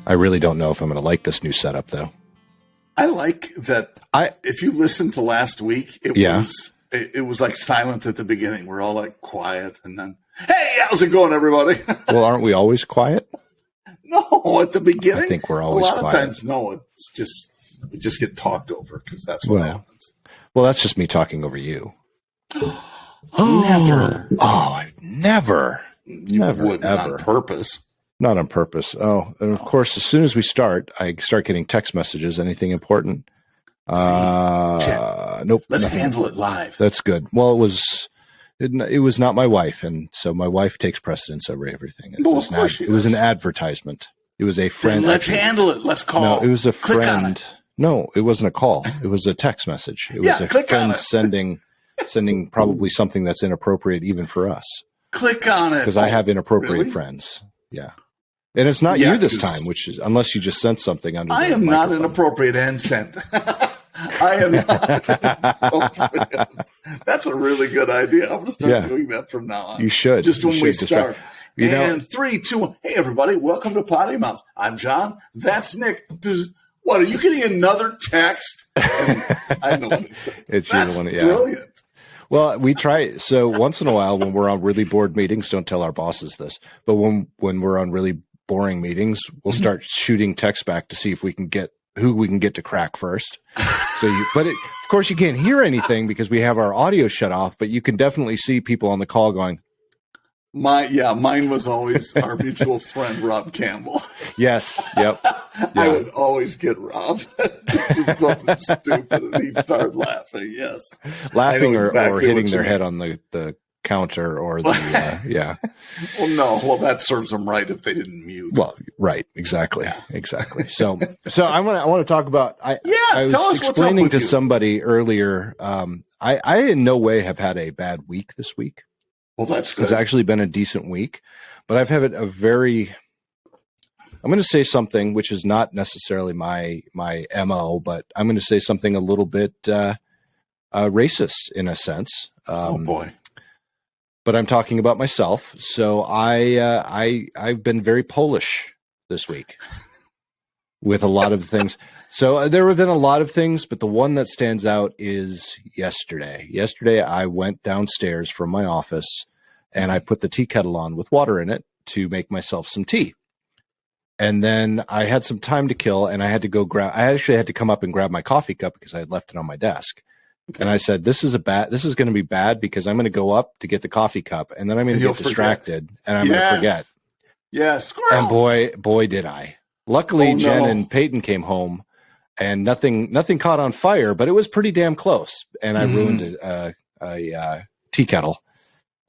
I really don't know if I'm going to like this new setup, though. I like that. If you listened to last week, it was like silent at the beginning. We're all like quiet, and then, hey, how's it going, everybody? Well, aren't we always quiet? No, at the beginning. I think we're always quiet. A lot of times, no, it's just we just get talked over because that's what happens. Well, that's just me talking over you. Never. Oh, I never. You Never, wouldn't ever. on purpose. Not on purpose. Oh, and of course, as soon as we start, I start getting text messages. Anything important? Nope. Let's nothing. handle it live. That's good. Well, it was not my wife, and so my wife takes precedence over everything. It was an advertisement. It was a friend. Then let's handle it. Let's call. No, it was a Click friend. on it. No, it wasn't a call. It was a text message. It was a friend sending probably something that's inappropriate even for us. Click on it. Because I have inappropriate friends. Yeah. And it's not you this time, which is unless you just sent something under the am microphone. not inappropriate and sent. I am not inappropriate. That's a really good idea. I'm going to start doing that from now on. You should. Just when we start. And 3, 2, 1. Hey, everybody. Welcome to PoddiMouths. I'm John. That's Nick. What, are you getting another text? I know what it's saying. It's That's brilliant. Well, we try. So once in a while, when we're on really bored meetings, don't tell our bosses this, but when we're on really boring meetings, we'll start shooting text back to see if we can get who we can get to crack first. Of course, you can't hear anything because we have our audio shut off, but you can definitely see people on the call going. Mine was always our mutual friend, Rob Campbell. Yes. Yep. Yeah. I would always get Rob. It's something stupid, and he'd start laughing. Yes. Laughing or hitting their head on the counter or the, Well, no. Well, that serves them right if they didn't mute. Well, right. Exactly. Yeah. Exactly. So I want to talk about, I was explaining to somebody earlier, I in no way have had a bad week this week. Well, that's good. It's actually been a decent week, but I've had I'm going to say something which is not necessarily my MO, but I'm going to say something a little bit racist in a sense. Oh boy. But I'm talking about myself. So I've been very Polish this week with a lot of things. So there have been a lot of things, but the one that stands out is yesterday. Yesterday, I went downstairs from my office and I put the tea kettle on with water in it to make myself some tea. And then I had some time to kill and I actually had to come up and grab my coffee cup because I had left it on my desk. Okay. And I said, this is going to be bad because I'm going to go up to get the coffee cup and then I'm going to get distracted and I'm going to forget. Yes. And boy, did I. Luckily, Jen and Peyton came home. And nothing caught on fire, but it was pretty damn close. And I ruined a tea kettle.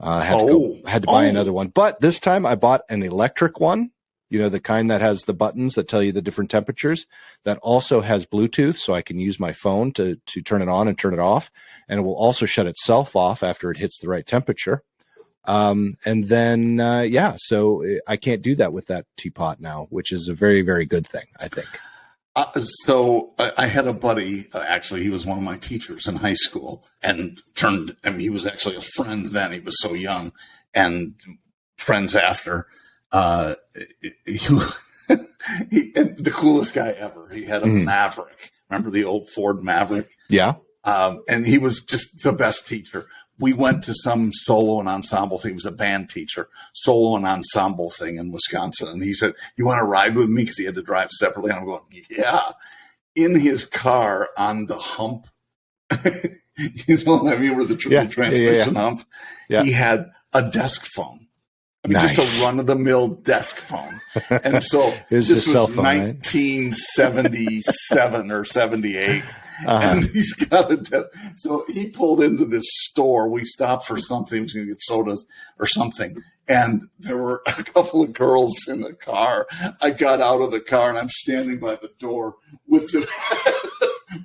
Had to buy another one. But this time I bought an electric one. You know, the kind that has the buttons that tell you the different temperatures. That also has Bluetooth, so I can use my phone to turn it on and turn it off. And it will also shut itself off after it hits the right temperature. And then so I can't do that with that teapot now, which is a very, very good thing, I think. So I had a buddy, actually, he was one of my teachers in high school and he was actually a friend then. He was so young and friends after. He the coolest guy ever. He had a Maverick. Remember the old Ford Maverick? Yeah. And he was just the best teacher. We went to some solo and ensemble thing. He was a band teacher, solo and ensemble thing in Wisconsin. And he said, you want to ride with me? Because he had to drive separately. And I'm going, yeah. In his car on the hump, you know what I mean, where the transmission hump, he had a desk phone. I mean, just a run-of-the-mill desk phone. And so this was phone, 1977 or 78. And he's got a desk. So he pulled into this store. We stopped for something. He was going to get sodas or something. And there were a couple of girls in the car. I got out of the car, and I'm standing by the door with the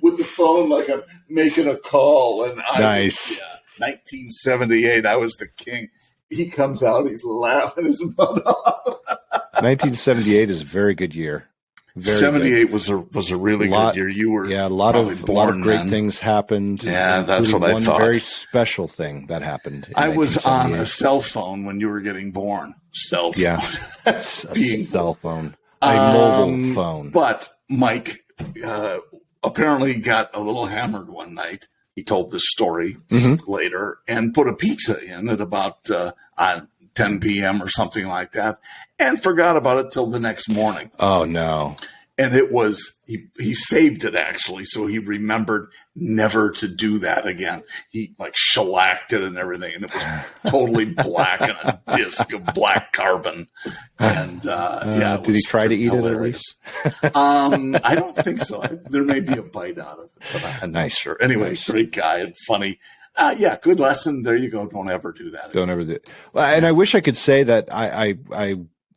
with the phone like I'm making a call. And nice. 1978, I was the king. He comes out, he's laughing his butt off. 1978 is a very good year. 78 was a really good year. You were a lot of great things happened. Yeah, that's what I thought. One very special thing that happened. I was on a cell phone when you were getting born. Cell phone. Yeah, cell phone. A mobile phone. But Mike apparently got a little hammered one night. He told this story later and put a pizza in at about 10 p.m. or something like that and forgot about it till the next morning. Oh, no. And it was, he saved it actually. So he remembered never to do that again. He like shellacked it and everything. And it was totally black and a disc of black carbon. And, did he try to eat hilarious. it at least? I don't think so. There may be a bite out of it, but I'm not sure. Anyway, nice. Great guy and funny. Good lesson. There you go. Don't ever do that. Don't ever do it. Well, and I wish I could say that I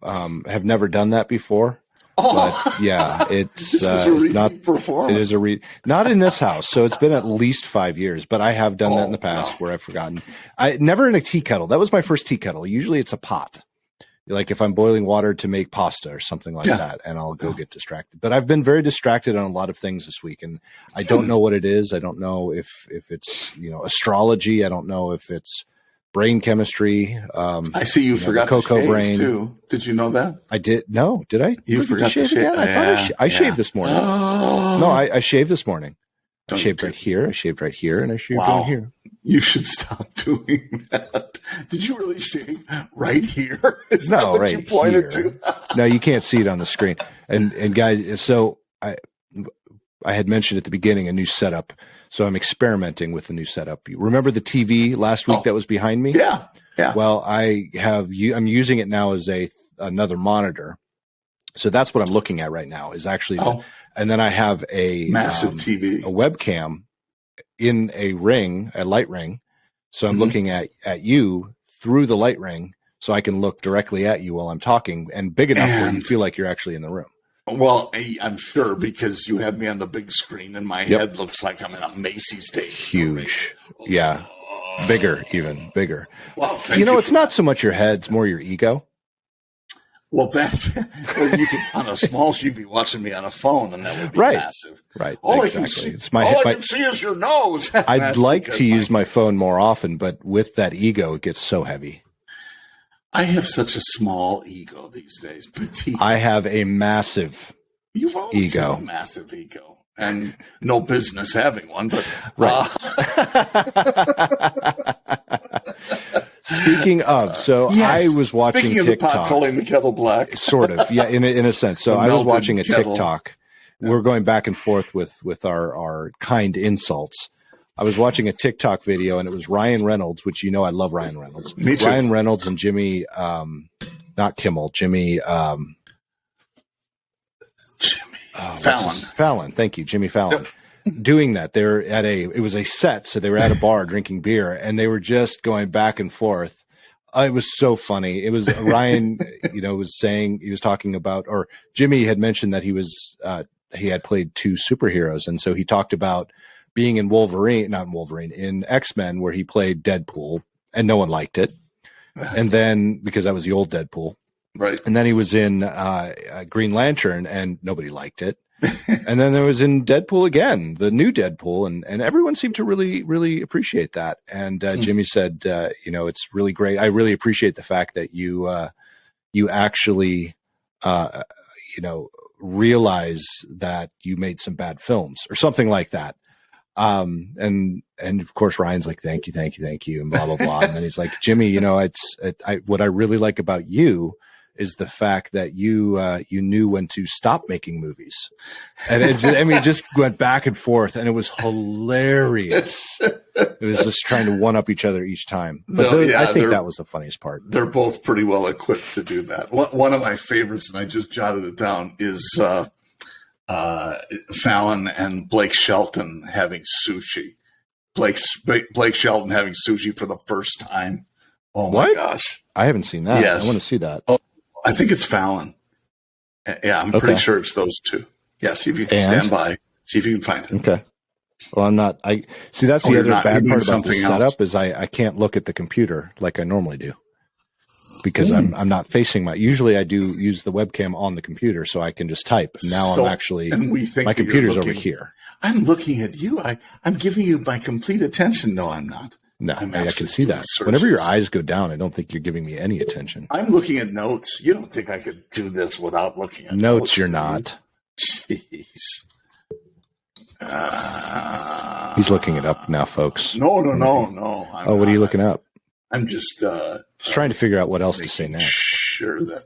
have never done that before. But yeah, it's not performance. It is not in this house. So it's been at least 5 years, but I have done that in the past where I've forgotten. I never in a tea kettle. That was my first tea kettle. Usually it's a pot. Like if I'm boiling water to make pasta or something like that, and I'll go get distracted. But I've been very distracted on a lot of things this week, and I don't know what it is. I don't know if it's astrology. I don't know if it's brain chemistry. I see you forgot to shave brain too. Did you know that? I did. No, did I? You forgot to shave again? I thought I shaved this morning. No, I shaved this morning. I shaved right here. I shaved right here, and I shaved right here. You should stop doing that. Did you really shave right here? Is no, that what right you pointed here. To? No, you can't see it on the screen. And guys, so I had mentioned at the beginning a new setup. So I'm experimenting with the new setup. You remember the TV last week that was behind me? Yeah. Well, I'm using it now as another monitor. So that's what I'm looking at right now is actually, and then I have a massive TV, a webcam in a light ring. So I'm looking at you through the light ring so I can look directly at you while I'm talking and big enough where you feel like you're actually in the room. Well, I'm sure because you have me on the big screen and my head looks like I'm in a Macy's Day. Huge. Yeah. Bigger, even bigger. Well, it's not so much your head, it's more your ego. Well, you could, on a small, you'd be watching me on a phone and that would be massive. Right. All exactly. I can see is your nose. I'd like to use my phone more often, but with that ego, it gets so heavy. I have such a small ego these days. Petite. I have a massive You've always ego. Had a massive ego. And no business having one, but Speaking of, I was watching TikTok. TikTok. The pot calling the kettle black. Sort of, yeah, in a sense. So I was watching a TikTok. Yeah. We're going back and forth with our kind insults. I was watching a TikTok video, and it was Ryan Reynolds, which I love Ryan Reynolds. Me too. Ryan Reynolds and Jimmy, not Kimmel, Jimmy. Fallon. Fallon, thank you, Jimmy Fallon. Yep. Doing that, they're it was a set, so they were at a bar drinking beer, and they were just going back and forth. It was so funny. It was Ryan, was saying he was talking about, or Jimmy had mentioned that he had played two superheroes, and so he talked about being in in X-Men, where he played Deadpool, and no one liked it, and then because that was the old Deadpool. Right. And then he was in Green Lantern and nobody liked it. And then there was in Deadpool again, the new Deadpool. And everyone seemed to really, really appreciate that. And Jimmy said, it's really great. I really appreciate the fact that you actually, realize that you made some bad films or something like that. And of course Ryan's like, thank you. And blah, blah, blah. And then he's like, Jimmy, what I really like about you is the fact that you knew when to stop making movies. And it just went back and forth, and it was hilarious. It was just trying to one up each other each time. But I think that was the funniest part. They're both pretty well equipped to do that. One of my favorites, and I just jotted it down, is Fallon and Blake Shelton having sushi. Blake Shelton having sushi for the first time. Oh my gosh. I haven't seen that. Yes. I want to see that. Oh, I think it's Fallon. Yeah, I'm pretty sure it's those two. Yeah, see if you can stand by. See if you can find it. Okay. Well, I'm not. That's the other bad part about the setup is I can't look at the computer like I normally do because I'm not facing usually I do use the webcam on the computer so I can just type. Now I'm actually, my computer's over here. I'm looking at you. I'm giving you my complete attention. No, I'm not. No, I'm I can actually see doing that. searches. Whenever your eyes go down, I don't think you're giving me any attention. I'm looking at notes. You don't think I could do this without looking at notes? You're do you? not. Jeez. He's looking it up now, folks. No. Oh, what are you looking up? I'm just trying to figure out what else to say next. Sure that.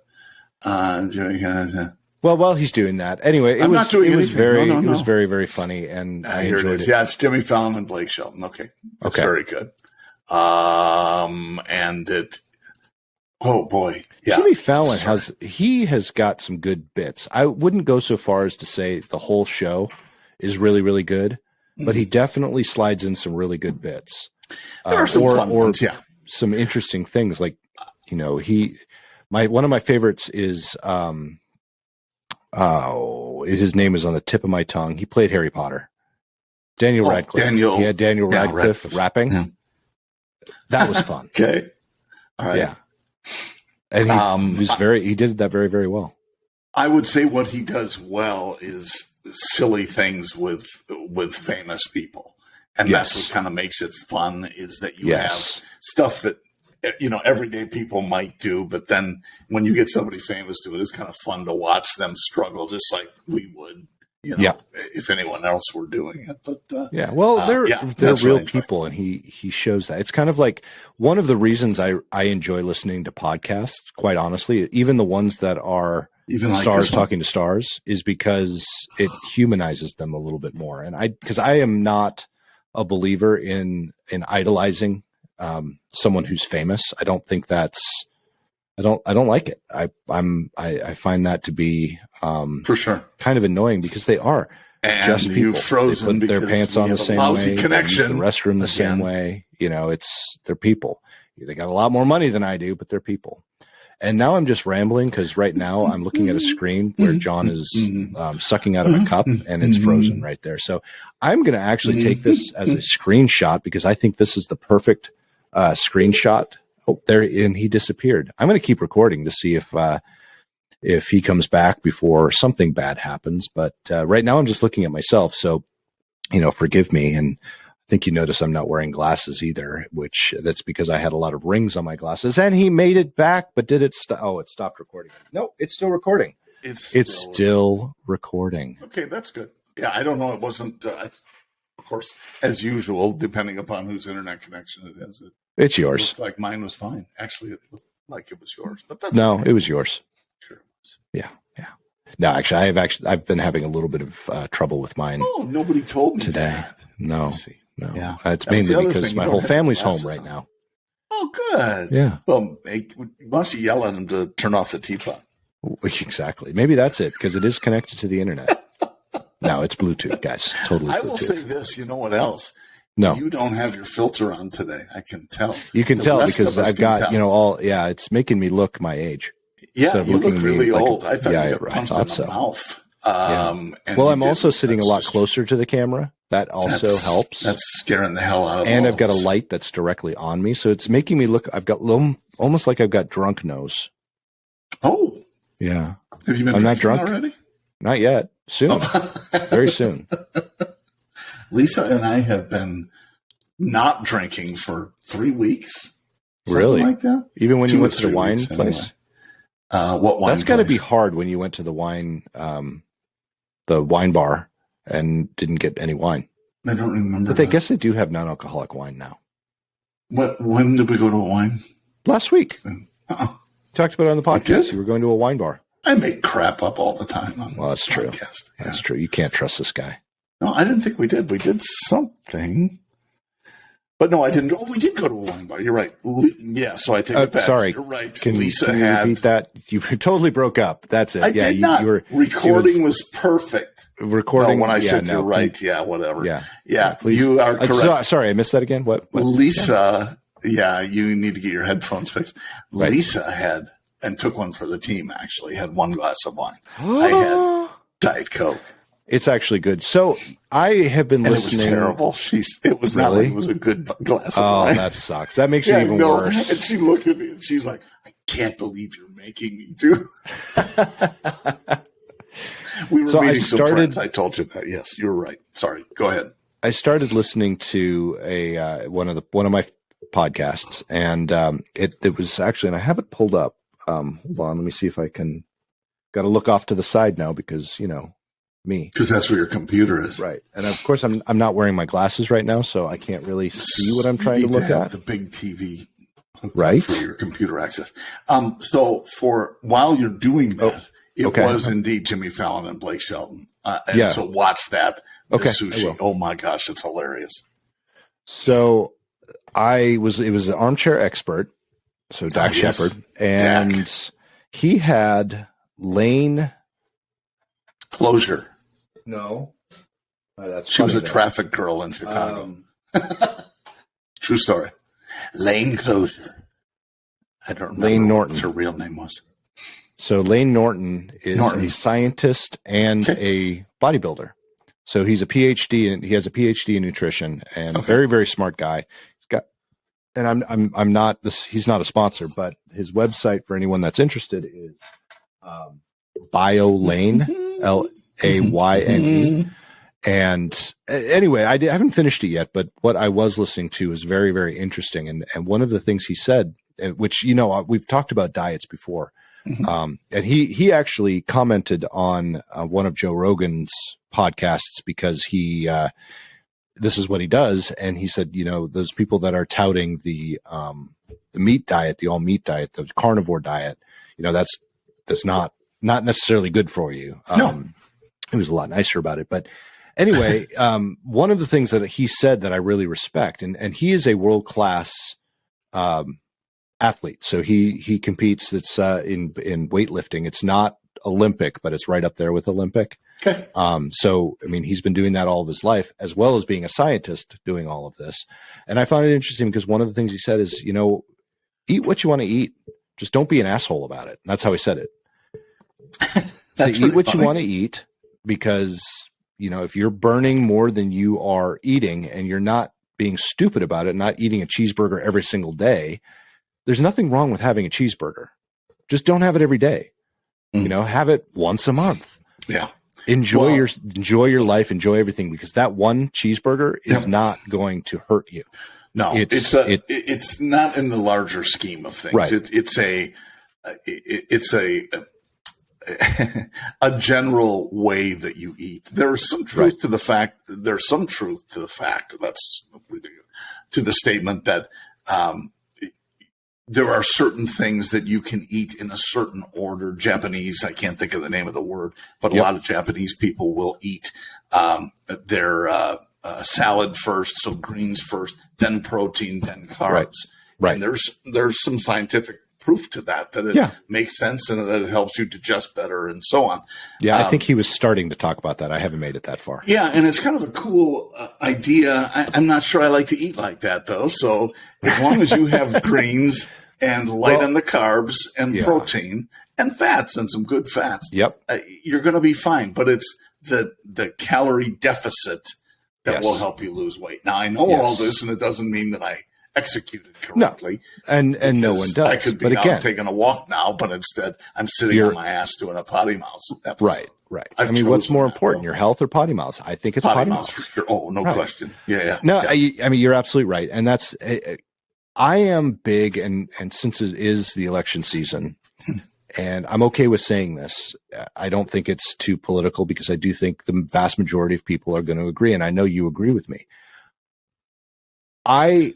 Well, while he's doing that, anyway, it was very, very funny, and I enjoyed it. Yeah, it's Jimmy Fallon and Blake Shelton. Okay, that's very good. And it. Oh boy, yeah. Jimmy Fallon has got some good bits. I wouldn't go so far as to say the whole show is really, really good, but he definitely slides in some really good bits. There are some fun ones, yeah. Some interesting things, like one of my favorites is his name is on the tip of my tongue. He played Harry Potter. Daniel Radcliffe. He had Daniel Radcliffe rapping. Yeah. That was fun. Okay. All right. Yeah. And he did that very, very well. I would say what he does well is silly things with famous people. And that's what kind of makes it fun, is that you have stuff that, everyday people might do, but then when you get somebody famous to it, it's kind of fun to watch them struggle, just like we would, if anyone else were doing it. But they're real people, and he shows that. It's kind of like one of the reasons I enjoy listening to podcasts, quite honestly, even the ones that are stars talking to stars, is because it humanizes them a little bit more. And because I am not a believer in idolizing someone who's famous. I don't think I don't like it. I find that to be for sure kind of annoying, because they are just people. They put their pants on the same way, connection. They use the restroom the same way. They're people. They got a lot more money than I do, but they're people. And now I'm just rambling, because right now I'm looking at a screen where John is sucking out of a cup, and it's frozen right there. So I'm going to actually take this as a screenshot, because I think this is the perfect screenshot. Oh, there, and he disappeared. I'm going to keep recording to see if he comes back before something bad happens. But right now I'm just looking at myself. So, forgive me. And I think you notice I'm not wearing glasses either, that's because I had a lot of rings on my glasses. And he made it back, but did it it stopped recording. No, it's still recording. It's still recording. Okay, that's good. Yeah, I don't know. It wasn't, of course, as usual, depending upon whose internet connection it is. It's yours. It looked like mine was fine. Actually, it looked like it was yours. But that's okay. It was yours. Sure it was. Yeah. No, I've been having a little bit of trouble with mine. Oh, nobody told me today. that. No. Yeah. It's mainly because my whole family's home right now. Oh, good. Yeah. Well, why don't you yell at them to turn off the teapot? Exactly. Maybe that's it, because it is connected to the internet. No, it's Bluetooth, guys. Totally Bluetooth. I will say this. You know what else? No. You don't have your filter on today. I can tell. You can tell, because I've got, it's making me look my age. Yeah, you look really old. I thought you got punched in the mouth. Well, I'm also sitting a lot closer to the camera. That also helps. That's scaring the hell out of me. And I've got a light that's directly on me. So it's making me look, I've got almost like I've got drunk nose. Oh. Yeah. Have you been I'm not drunk already? Not yet. Soon. Very soon. Lisa and I have been not drinking for 3 weeks. Really? Like that? Even when you went to the wine place? Anyway. What wine That's got to be hard when you went to the wine bar and didn't get any wine. I don't remember. But I guess they do have non-alcoholic wine now. When did we go to a wine? Last week. Talked about it on the podcast. You were going to a wine bar. I make crap up all the time. Well, that's true. Yeah. That's true. You can't trust this guy. No, I didn't think we did. We did something. But no, I didn't. Oh, we did go to a wine bar. You're right. Yeah, so I take it back. Sorry. You're right. Can you repeat that? You totally broke up. That's it. I did not. Recording was perfect. Recording. When I said you're right. Yeah, whatever. Yeah. Please. You are correct. Sorry, I missed that again. What? Lisa, you need to get your headphones fixed. Right. Lisa had, and took one for the team, actually, had one glass of wine. I had Diet Coke. It's actually good. So I have been listening. It was terrible. It was not like it was a good glass of wine. Oh, that sucks. That makes it even worse. And she looked at me and she's like, I can't believe you're making me do. We were meeting some friends. I told you that. Yes, you were right. Sorry. Go ahead. I started listening to one of my podcasts, and it was actually, and I have it pulled up. Hold on, let me see if I can. Got to look off to the side now because me. Because that's where your computer is. Right. And of course, I'm not wearing my glasses right now, so I can't really see what I'm trying to look at. The big TV, right, for your computer access. So while you're doing that, it was indeed Jimmy Fallon and Blake Shelton. So watch that. The sushi. Oh my gosh, it's hilarious. So it was an Armchair Expert. So Dak Shepard, and he had Lane Closure. No, she was a traffic girl in Chicago. True story. Lane Closure. I don't remember Lane Norton. What her real name was. So Lane Norton is a scientist and a bodybuilder. So he's a PhD, and he has a PhD in nutrition, and very, very smart guy. He's got, and I'm not this. He's not a sponsor, but his website for anyone that's interested is BioLane, LAYNE. And anyway, I haven't finished it yet, but what I was listening to is very, very interesting. And one of the things he said, which, we've talked about diets before. And he actually commented on one of Joe Rogan's podcasts because this is what he does. And he said, those people that are touting the meat diet, the all meat diet, the carnivore diet, that's not necessarily good for you. No. He was a lot nicer about it, but anyway, one of the things that he said that I really respect, and he is a world-class athlete. So he competes. It's in weightlifting. It's not Olympic, but it's right up there with Olympic. Okay. So, I mean, he's been doing that all of his life, as well as being a scientist doing all of this. And I found it interesting because one of the things he said is, eat what you want to eat. Just don't be an asshole about it. And that's how he said it. So eat what you want to eat, because if you're burning more than you are eating, and you're not being stupid about it, not eating a cheeseburger every single day, there's nothing wrong with having a cheeseburger. Just don't have it every day. Have it once a month. Yeah. Enjoy your life, enjoy everything, because that one cheeseburger is not going to hurt you. No, it's not in the larger scheme of things. Right. It's a general way that you eat. There's some truth to the fact. There's some truth to the fact. That's to the statement that there are certain things that you can eat in a certain order. Japanese, I can't think of the name of the word, but a lot of Japanese people will eat their salad first, so greens first, then protein, then carbs. Right. And there's some scientific proof to that it makes sense and that it helps you digest better and so on. Yeah, I think he was starting to talk about that. I haven't made it that far. Yeah, and it's kind of a cool idea. I'm not sure I like to eat like that, though. So as long as you have greens and light on the carbs and protein and fats and some good fats, you're going to be fine. But it's the calorie deficit that will help you lose weight. Now, I know all this, and it doesn't mean that I executed correctly. No. And no one does. I could be out taking a walk now, but instead I'm sitting on my ass doing a PoddiMouths episode. Right. I mean, what's more important, your health or PoddiMouths? I think it's PoddiMouths. For sure. Oh, no question. Yeah. No, I mean, you're absolutely right. And that's, I am big, and since it is the election season, and I'm okay with saying this, I don't think it's too political, because I do think the vast majority of people are going to agree. And I know you agree with me. I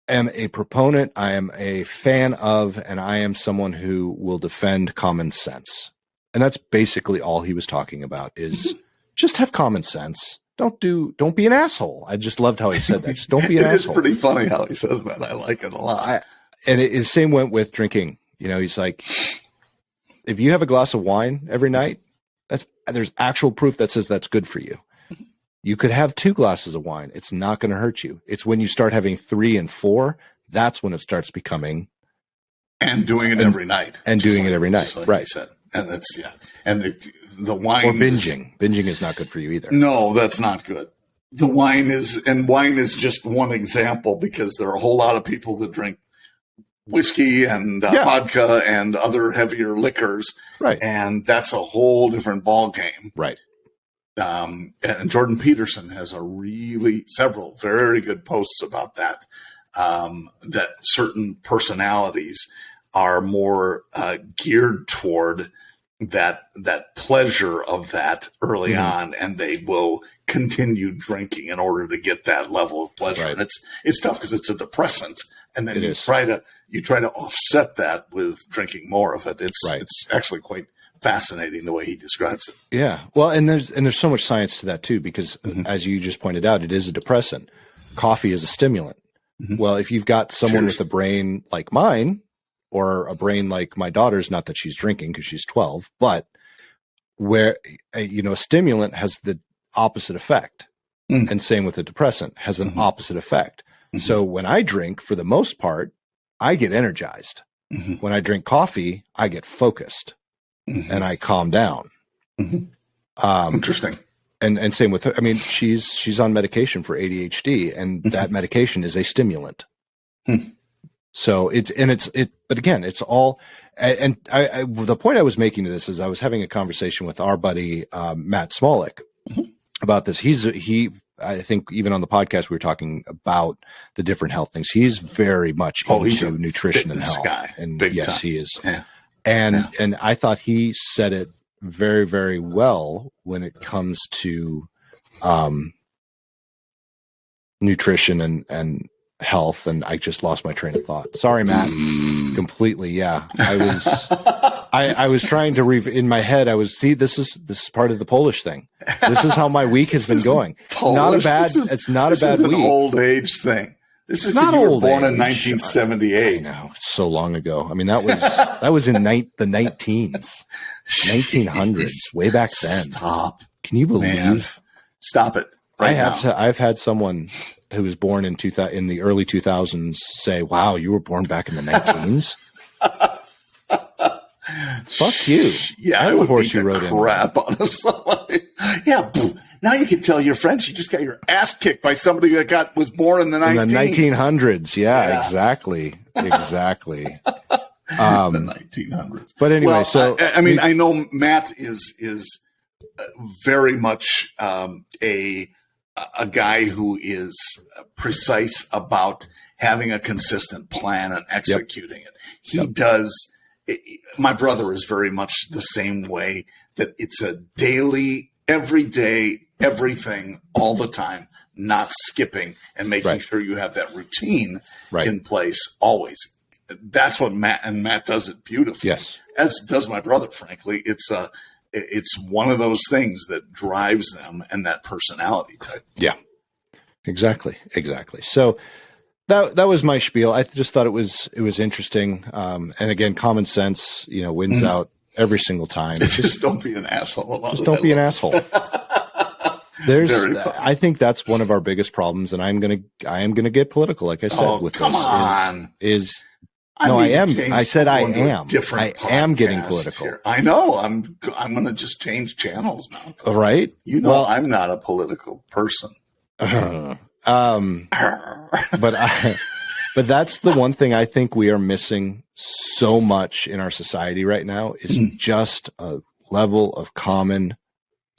am a proponent, I am a fan of, and I am someone who will defend common sense. And that's basically all he was talking about, is just have common sense. Don't be an asshole. I just loved how he said that. Just don't be an asshole. It's pretty funny how he says that. I like it a lot. The same went with drinking. He's like, if you have a glass of wine every night, there's actual proof that says that's good for you. You could have 2 glasses of wine. It's not going to hurt you. It's when you start having 3 and 4, that's when it starts becoming. And doing it every night. And doing it every night. Like right. You said. And that's, And the wine. Or binging. Binging is not good for you either. No, that's not good. Wine is just one example, because there are a whole lot of people that drink whiskey and vodka and other heavier liquors. Right. And that's a whole different ball game. Right. And Jordan Peterson has several very good posts about that. that certain personalities are more geared toward that pleasure of that early on, and they will continue drinking in order to get that level of pleasure. Right. And it's tough because it's a depressant, and then It you is. try to offset that with drinking more of it. It's actually quite fascinating the way he describes it. Yeah. Well, and there's so much science to that too, because as you just pointed out, it is a depressant. Coffee is a stimulant. Well, if you've got someone with a brain like mine, or a brain like my daughter's, not that she's drinking because she's 12, but where, a stimulant has the opposite effect. And same with a depressant, has an opposite effect. So when I drink, for the most part, I get energized. When I drink coffee, I get focused and I calm down. Interesting. And same with her. I mean, she's on medication for ADHD, and that medication is a stimulant. So but again, it's all, and the point I was making to this is I was having a conversation with our buddy, Matt Smolik about this. I think even on the podcast, we were talking about the different health things. He's very much into nutrition and health. Guy. And Big yes, time. he is. Yeah. And I thought he said it very, very well when it comes to, nutrition and health, and I just lost my train of thought. Sorry, Matt. Completely. Yeah. I was trying to in my head. This is part of the Polish thing. This is how my week has been going. Polish. It's not a bad week. An old age thing. This is not you were old born age. in 1978. I know, it's so long ago. I mean, that was in the 19s, 1900s, way back then. Stop. Can you believe? Man. Stop it. Right now. I've had someone who was born in the early 2000s say, "Wow, you were born back in the 19s." Fuck you. Yeah, I would beat the crap on us. Yeah, now you can tell your friends you just got your ass kicked by somebody that was born in the 1900s. Yeah, exactly. The 1900s. But anyway, well, so I know Matt is very much a guy who is precise about having a consistent plan and executing it. He does. My brother is very much the same way, that it's a daily, every day, everything, all the time, not skipping, and making sure you have that routine in place always. That's what Matt does it beautifully. Yes. As does my brother, frankly. It's one of those things that drives them, and that personality type. Yeah, exactly. So that was my spiel. I just thought it was interesting. And again, common sense, wins out every single time. Just don't be an asshole. Just don't be an asshole. I think that's one of our biggest problems, and I am gonna get political, like I said, with come this. on. I am. I said I am. I am getting political. Here. I know. I'm going to just change channels now. Right? I'm not a political person. But that's the one thing I think we are missing so much in our society right now is just a level of common,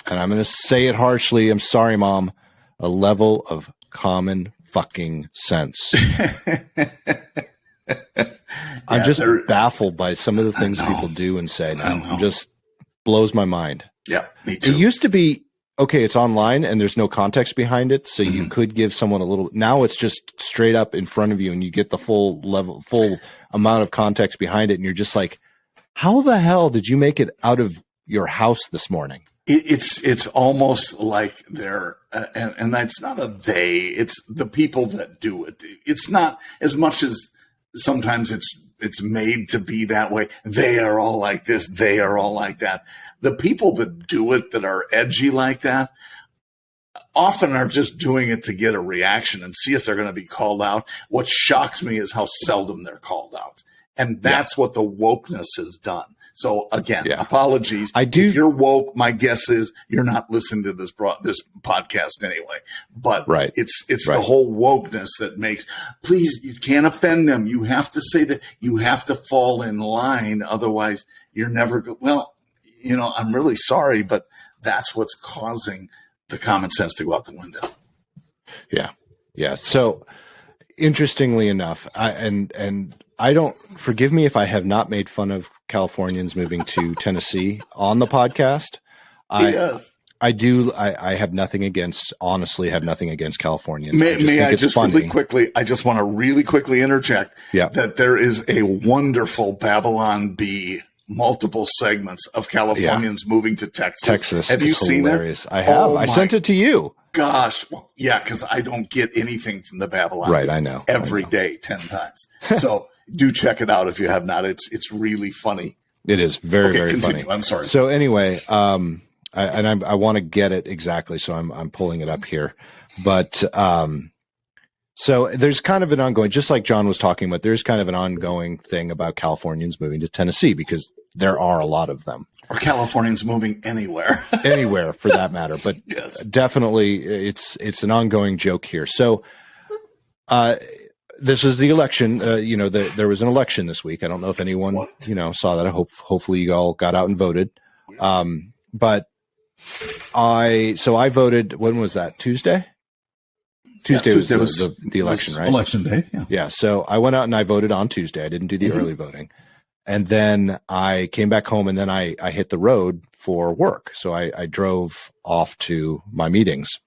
and I'm going to say it harshly, I'm sorry, Mom, a level of common fucking sense. I'm just baffled by some of the things people do and say now. It just blows my mind. Yeah, me too. It used to be, okay, it's online and there's no context behind it, so you could give someone a little. Now it's just straight up in front of you, and you get the full amount of context behind it, and you're just like, how the hell did you make it out of your house this morning? It's almost like they're, and it's not a they. It's the people that do it. It's not as much as sometimes it's made to be that way. They are all like this. They are all like that. The people that do it, that are edgy like that, often are just doing it to get a reaction and see if they're going to be called out. What shocks me is how seldom they're called out. And that's what the wokeness has done. So again, apologies. If you're woke, my guess is you're not listening to this podcast anyway. But it's the whole wokeness that makes, please, you can't offend them. You have to say that, you have to fall in line. Otherwise you're never well, I'm really sorry, but that's what's causing the common sense to go out the window. Yeah. Yeah. So interestingly enough, and I don't, forgive me if I have not made fun of Californians moving to Tennessee on the podcast. Yes. I have nothing against, honestly, have nothing against Californians. May I just really quickly, I just want to really quickly interject that there is a wonderful Babylon Bee multiple segments of Californians moving to Texas. Texas. Have you seen that? I have. I sent it to you. Gosh. Well, yeah, because I don't get anything from the Babylon. Right, Bee I know. Every day, 10 times. So do check it out if you have not. It's really funny. It is very, very continue. funny. I'm sorry. So anyway, I want to get it exactly, so I'm pulling it up here. But so there's kind of an ongoing, just like John was talking about, there's kind of an ongoing thing about Californians moving to Tennessee because there are a lot of them. Or Californians moving anywhere. Anywhere for that matter. But yes. Definitely it's an ongoing joke here. So this is the election. There was an election this week. I don't know if anyone, saw that. Hopefully you all got out and voted. But I voted, when was that? Tuesday? Tuesday was the election, right? Election day, yeah. Yeah, so I went out and I voted on Tuesday. I didn't do the early voting. And then I came back home and then I hit the road for work. So I drove off to my meetings.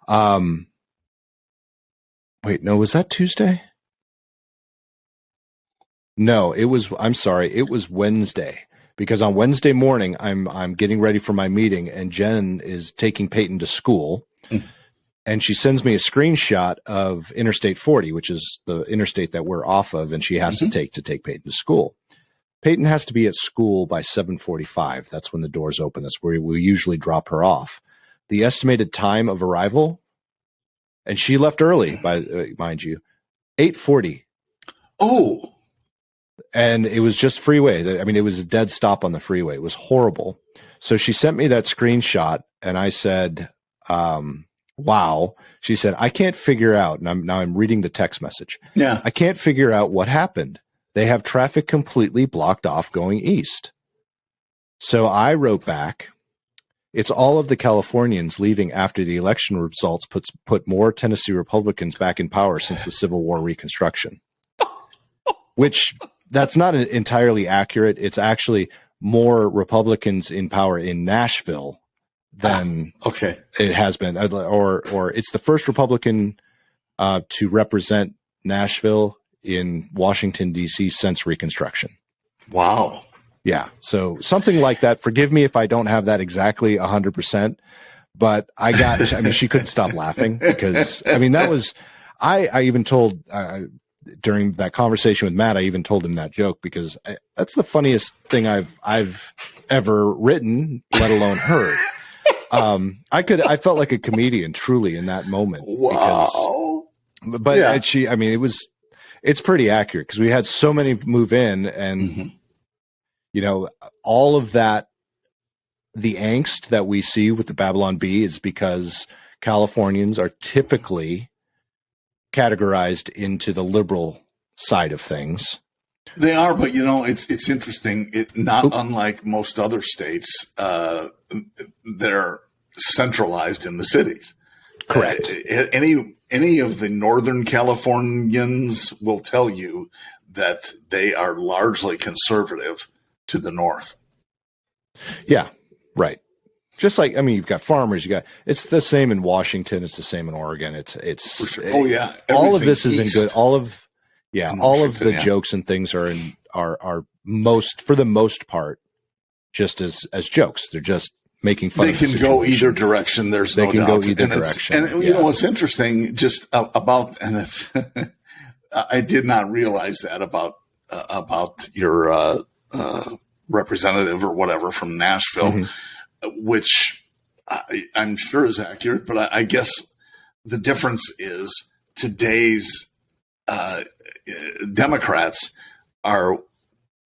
Wait, no, was that Tuesday? No, I'm sorry. It was Wednesday. Because on Wednesday morning, I'm getting ready for my meeting, and Jen is taking Peyton to school, and she sends me a screenshot of Interstate 40, which is the interstate that we're off of, and she has to take Peyton to school. Peyton has to be at school by 7:45. That's when the doors open. That's where we usually drop her off. The estimated time of arrival, and she left early, mind you, 8:40. Oh. And it was just freeway. I mean, it was a dead stop on the freeway. It was horrible. So she sent me that screenshot and I said, wow. She said, I can't figure out. And I'm reading the text message. Yeah. I can't figure out what happened. They have traffic completely blocked off going east. So I wrote back, it's all of the Californians leaving after the election results put more Tennessee Republicans back in power since the Civil War Reconstruction, which that's not entirely accurate. It's actually more Republicans in power in Nashville than it has been, or it's the first Republican to represent Nashville in Washington, D.C. since Reconstruction. Wow. Yeah. So something like that. Forgive me if I don't have that exactly 100%, but she couldn't stop laughing because, that was, I even told, during that conversation with Matt, I even told him that joke because that's the funniest thing I've ever written, let alone heard. I felt like a comedian truly in that moment. Wow. It's pretty accurate because we had so many move in and, all of that, the angst that we see with the Babylon Bee is because Californians are typically categorized into the liberal side of things. They are, but it's interesting. Unlike most other states, they're centralized in the cities. Correct. Any of the Northern Californians will tell you that they are largely conservative to the north. Yeah, right. Just like, you've got farmers, it's the same in Washington. It's the same in Oregon. All of this is in good. All of the jokes and things are for the most part, just as jokes. They're just making fun. They can go either direction. They can go either direction. And you know what's interesting just about, and it's, I did not realize that about your representative or whatever from Nashville. Which I'm sure is accurate, but I guess the difference is today's Democrats are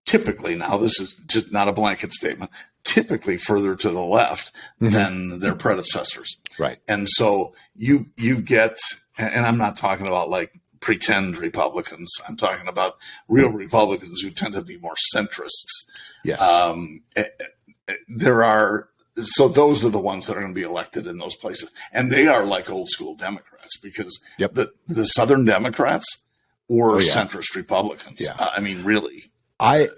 typically, now this is just not a blanket statement, typically further to the left than their predecessors. Right. And so you get, and I'm not talking about like pretend Republicans. I'm talking about real Republicans who tend to be more centrists. Yes. There are So those are the ones that are going to be elected in those places. And they are like old school Democrats because the Southern Democrats were centrist Republicans. Yeah. I mean, really. I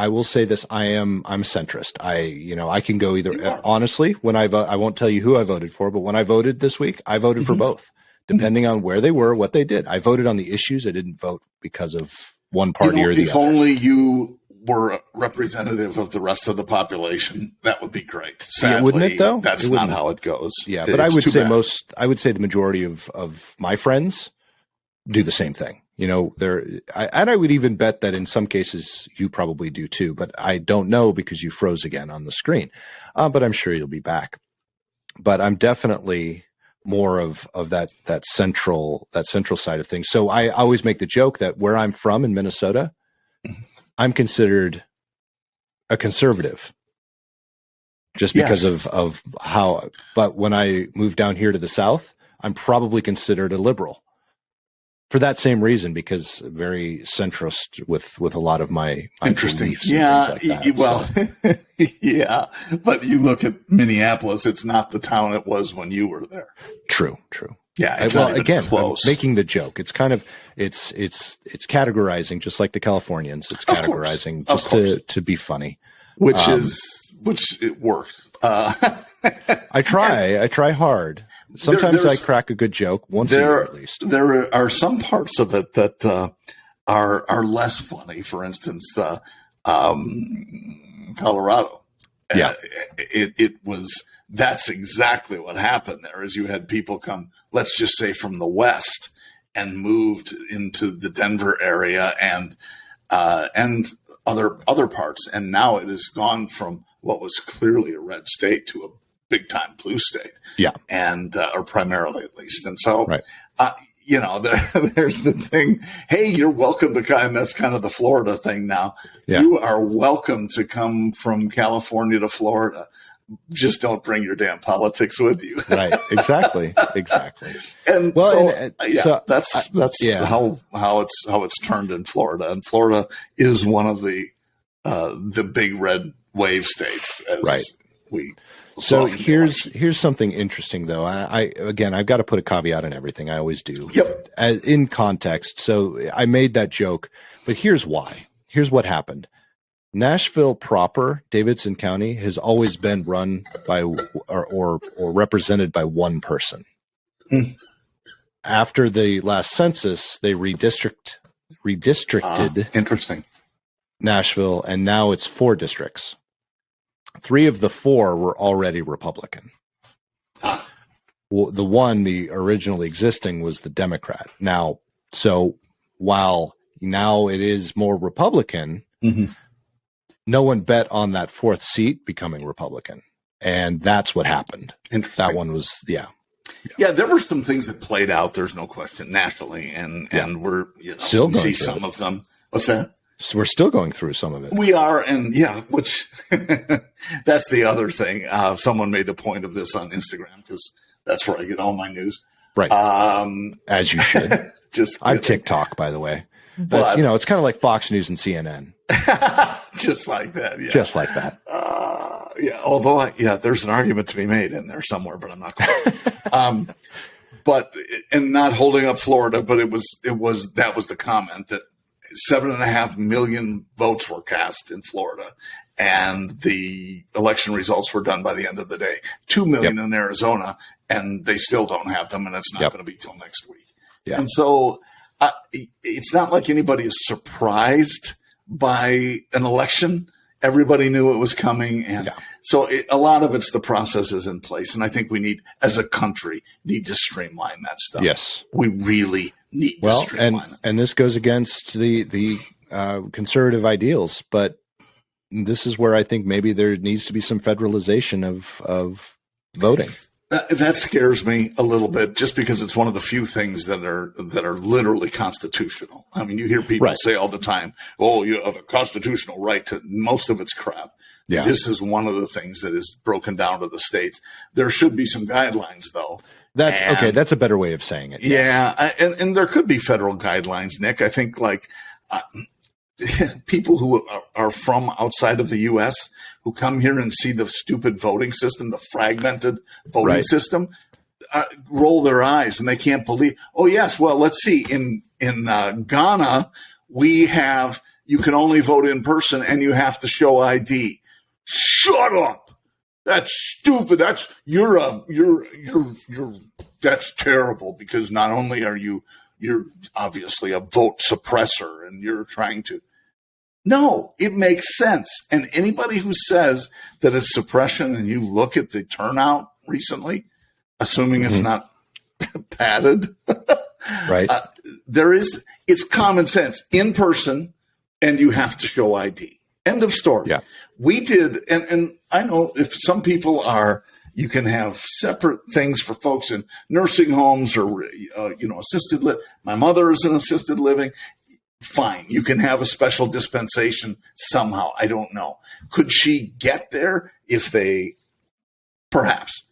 will say this. I'm centrist. I can go either. Honestly, when I vote, I won't tell you who I voted for, but when I voted this week, I voted for both, depending on where they were, what they did. I voted on the issues. I didn't vote because of one party or the other. If only you were a representative of the rest of the population, that would be great. Sadly, wouldn't it though? That's not how it goes. Yeah, but I would say the majority of my friends do the same thing. I would even bet that in some cases you probably do too, but I don't know because you froze again on the screen. But I'm sure you'll be back. But I'm definitely more of that central side of things. So I always make the joke that where I'm from in Minnesota, I'm considered a conservative just because of how, but when I moved down here to the South, I'm probably considered a liberal. For that same reason, because very centrist with a lot of my beliefs and things like that. Yeah, but you look at Minneapolis; it's not the town it was when you were there. True. Yeah, again, close. I'm making the joke. It's kind of it's categorizing, just like the Californians. It's categorizing just to be funny, which it works. I try hard. Sometimes I crack a good joke once a year at least. There are some parts of it that are less funny. For instance, Colorado. Yeah, that's exactly what happened there. Is you had people come, let's just say from the West, and moved into the Denver area and other parts, and now it has gone from what was clearly a red state to a big time blue state. Yeah. And, or primarily at least. And so, right. There's the thing. Hey, you're welcome to come. And that's kind of the Florida thing now. Yeah. You are welcome to come from California to Florida. Just don't bring your damn politics with you. Right. Exactly. And that's how it's turned in Florida. And Florida is one of the big red wave states. So here's something interesting though. I've got to put a caveat on everything. I always do. Yep. In context. So I made that joke, but here's why. Here's what happened. Nashville proper, Davidson County, has always been run by or represented by one person. Mm. After the last census, they redistricted interesting Nashville, and now it's 4 districts. 3 of the 4 were already Republican. Well, the originally existing was the Democrat. Now, so while now it is more Republican, no one bet on that 4th seat becoming Republican. And that's what happened. That one was, Yeah, there were some things that played out, there's no question, nationally. And we're still going see some of them. What's that? So we're still going through some of it. We are, and which that's the other thing. Someone made the point of this on Instagram because that's where I get all my news. Right. As you should. I'm TikTok, by the way. That's, it's kind of like Fox News and CNN. Just like that. Yeah. Just like that. Although, there's an argument to be made in there somewhere, but I'm not going to. And not holding up Florida, but that was the comment that 7.5 million votes were cast in Florida, and the election results were done by the end of the day. 2 million in Arizona, and they still don't have them, and it's not going to be till next week. Yeah. And so it's not like anybody is surprised by an election. Everybody knew it was coming, and so a lot of it's the processes in place. And I think we need, as a country, to streamline that stuff. Yes, we really need to streamline it. And this goes against the conservative ideals, but this is where I think maybe there needs to be some federalization of voting. That scares me a little bit, just because it's one of the few things that are literally constitutional. I mean, you hear people say all the time, "Oh, you have a constitutional right to." Most of it's crap. Yeah. This is one of the things that is broken down to the states. There should be some guidelines, though. That's a better way of saying it. Yes. Yeah, and there could be federal guidelines, Nick. I think people who are from outside of the U.S. who come here and see the stupid voting system, the fragmented voting system, roll their eyes and they can't believe. Oh yes, well let's see. In Ghana, we have you can only vote in person and you have to show ID. Shut up. That's stupid. That's that's terrible because not only are you're obviously a vote suppressor and you're trying to. No, it makes sense. And anybody who says that it's suppression and you look at the turnout recently, assuming it's not padded, right? It's common sense in person and you have to show ID. End of story. Yeah. We did. And I know if some people you can have separate things for folks in nursing homes or, assisted living. My mother is in assisted living. Fine. You can have a special dispensation somehow. I don't know. Could she get there perhaps.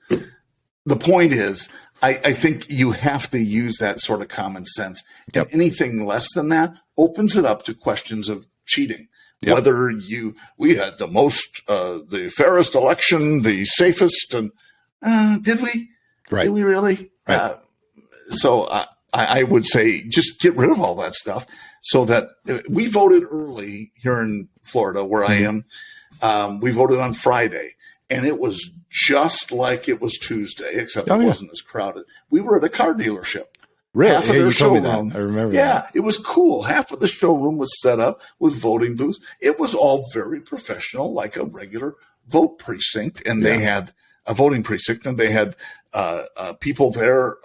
The point is, I think you have to use that sort of common sense. Yep. And anything less than that opens it up to questions of cheating. Yep. Whether we had the fairest election, the safest, and did we? Right. Did we really? Right. So I would say just get rid of all that stuff so that we voted early here in Florida where I am. We voted on Friday and it was just like it was Tuesday, except it wasn't as crowded. We were at a car dealership. Really? Half of their you told me that. showroom. I remember Yeah, that. it was cool. Half of the showroom was set up with voting booths. It was all very professional, like a regular vote precinct. And they had a voting precinct and they had people there,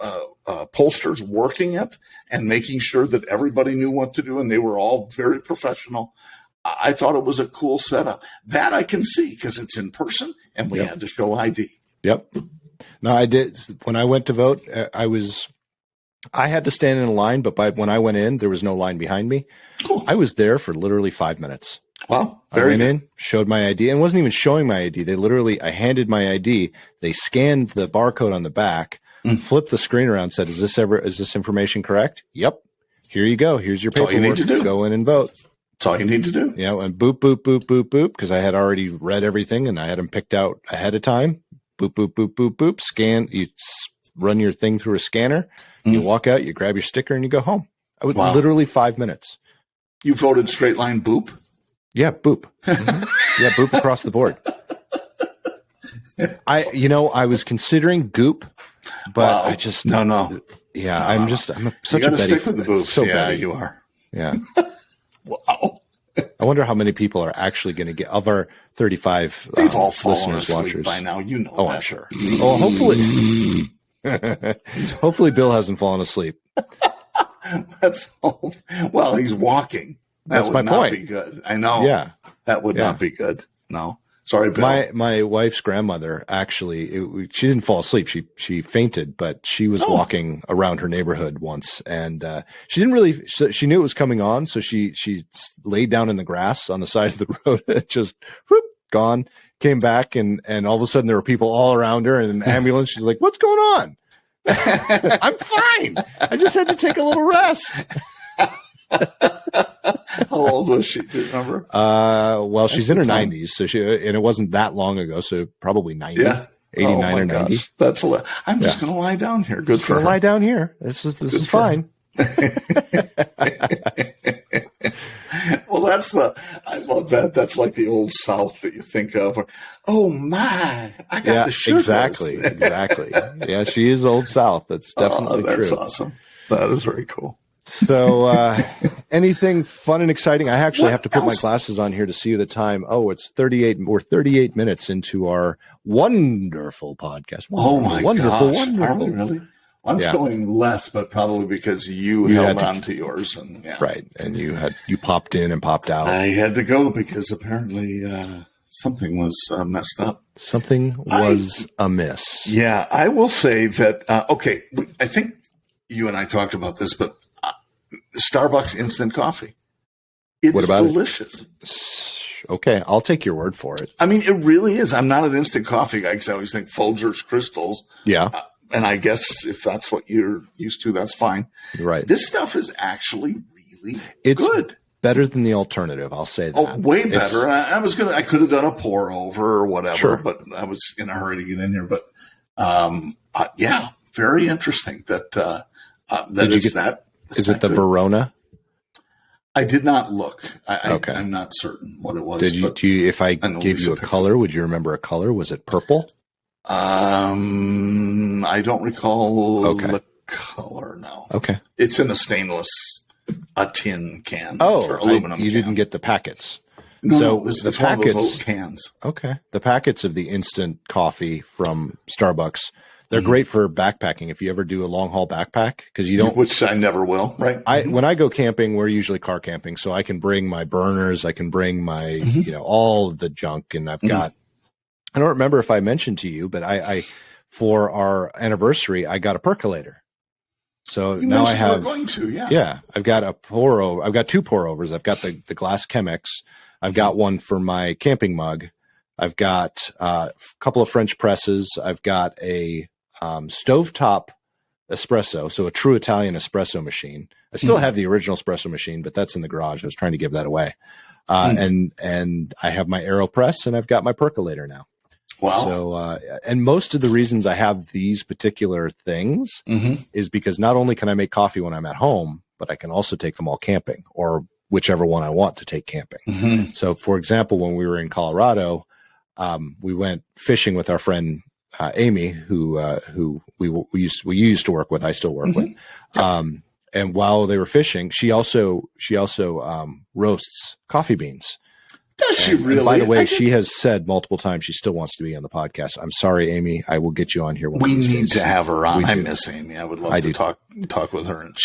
pollsters working it and making sure that everybody knew what to do. And they were all very professional. I thought it was a cool setup. That I can see because it's in person and we had to show ID. Yep. No, I did. When I went to vote, I had to stand in a line, but when I went in, there was no line behind me. Cool. I was there for literally 5 minutes. Wow. I went in, showed my ID, and wasn't even showing my ID. I handed my ID. They scanned the barcode on the back, flipped the screen around, said, is this information correct? Yep. Here you go. Here's your paperwork. All you need to do. Go in and vote. That's all you need to do. Yeah. And boop, boop, boop, boop, boop, because I had already read everything and I had them picked out ahead of time. Boop, boop, boop, boop, boop. Scan. You run your thing through a scanner. You walk out, you grab your sticker, and you go home. I was literally 5 minutes. You voted straight line boop? Yeah, boop. Yeah, boop across the board. I was considering goop, but I just no. Yeah, I'm such you a gotta Betty. stick with the boop. So yeah, Betty. you are. Yeah. Wow. I wonder how many people are actually going to get of our 35 They've all fallen listeners, asleep watchers by now. You know. Oh, that. I'm sure. Oh, hopefully. Hopefully Bill hasn't fallen asleep. That's all. Well, he's walking. That's my point. Be good. I know. Yeah. That would not be good. No. Sorry, Bill. My wife's grandmother actually, she didn't fall asleep. She fainted, but she was walking around her neighborhood once, and she didn't really. She knew it was coming on, so she laid down in the grass on the side of the road, and just whoop, gone. Came back, and all of a sudden there were people all around her, and an ambulance. She's like, "What's going on?" I'm fine. I just had to take a little rest. How old was she? Do you remember? Well, she's in her 90s, so and it wasn't that long ago, so probably 90, 89 or 90. Gosh. That's I'm just going to lie down here. Good for her. Lie down here. This is fine. Well, I love that. That's like the old South that you think of. Oh my, I got the sugars. Exactly. Yeah, she is old South. That's definitely true. That's awesome. That is very cool. So, anything fun and exciting? I actually have to put my glasses on here to see the time. Oh, it's 38. We're 38 minutes into our wonderful podcast. Oh my wonderful, gosh. wonderful. Are we really? I'm feeling less, but probably because you held on to yours. And right. And you popped in and popped out. I had to go because apparently something was messed up. Something was amiss. Yeah, I will say that, I think you and I talked about this, but Starbucks instant coffee. It's delicious. Okay, I'll take your word for it. I mean, it really is. I'm not an instant coffee guy because I always think Folgers crystals. Yeah. And I guess if that's what you're used to, that's fine. Right. This stuff is actually really good. better than the alternative. I'll say that. Oh, way better. I could have done a pour over or whatever, Sure. but I was in a hurry to get in here. But yeah, very interesting that Is it the Verona? I did not look. Okay. I'm not certain what it was. If I gave you a color, would you remember a color? Was it purple? I don't recall the color. No. Okay. It's in a tin can. Oh, aluminum. You didn't get the packets. No, it's one of those little cans. Okay. The packets of the instant coffee from Starbucks, they're great for backpacking. If you ever do a long haul backpack, because you don't, which I never will. Right. When I go camping, we're usually car camping, so I can bring my burners, I can bring my, all of the junk, and I've got. I don't remember if I mentioned to you, but I for our anniversary, I got a percolator. So now I have. I've got a pour over. I've got two pour overs. I've got the glass Chemex. I've got one for my camping mug. I've got a couple of French presses. I've got a stovetop espresso, so a true Italian espresso machine. I still have the original espresso machine, but that's in the garage. I was trying to give that away. And I have my AeroPress, and I've got my percolator now. Wow. So, and most of the reasons I have these particular things is because not only can I make coffee when I'm at home, but I can also take them all camping, or whichever one I want to take camping. So, for example, when we were in Colorado, we went fishing with our friend Amy, who we used to work with. I still work with. And while they were fishing, she also roasts coffee beans. Does she really? And by the way, she has said multiple times she still wants to be on the podcast. I'm sorry, Amy. I will get you on here. We need to have her on. I miss Amy. I would love to talk with her. And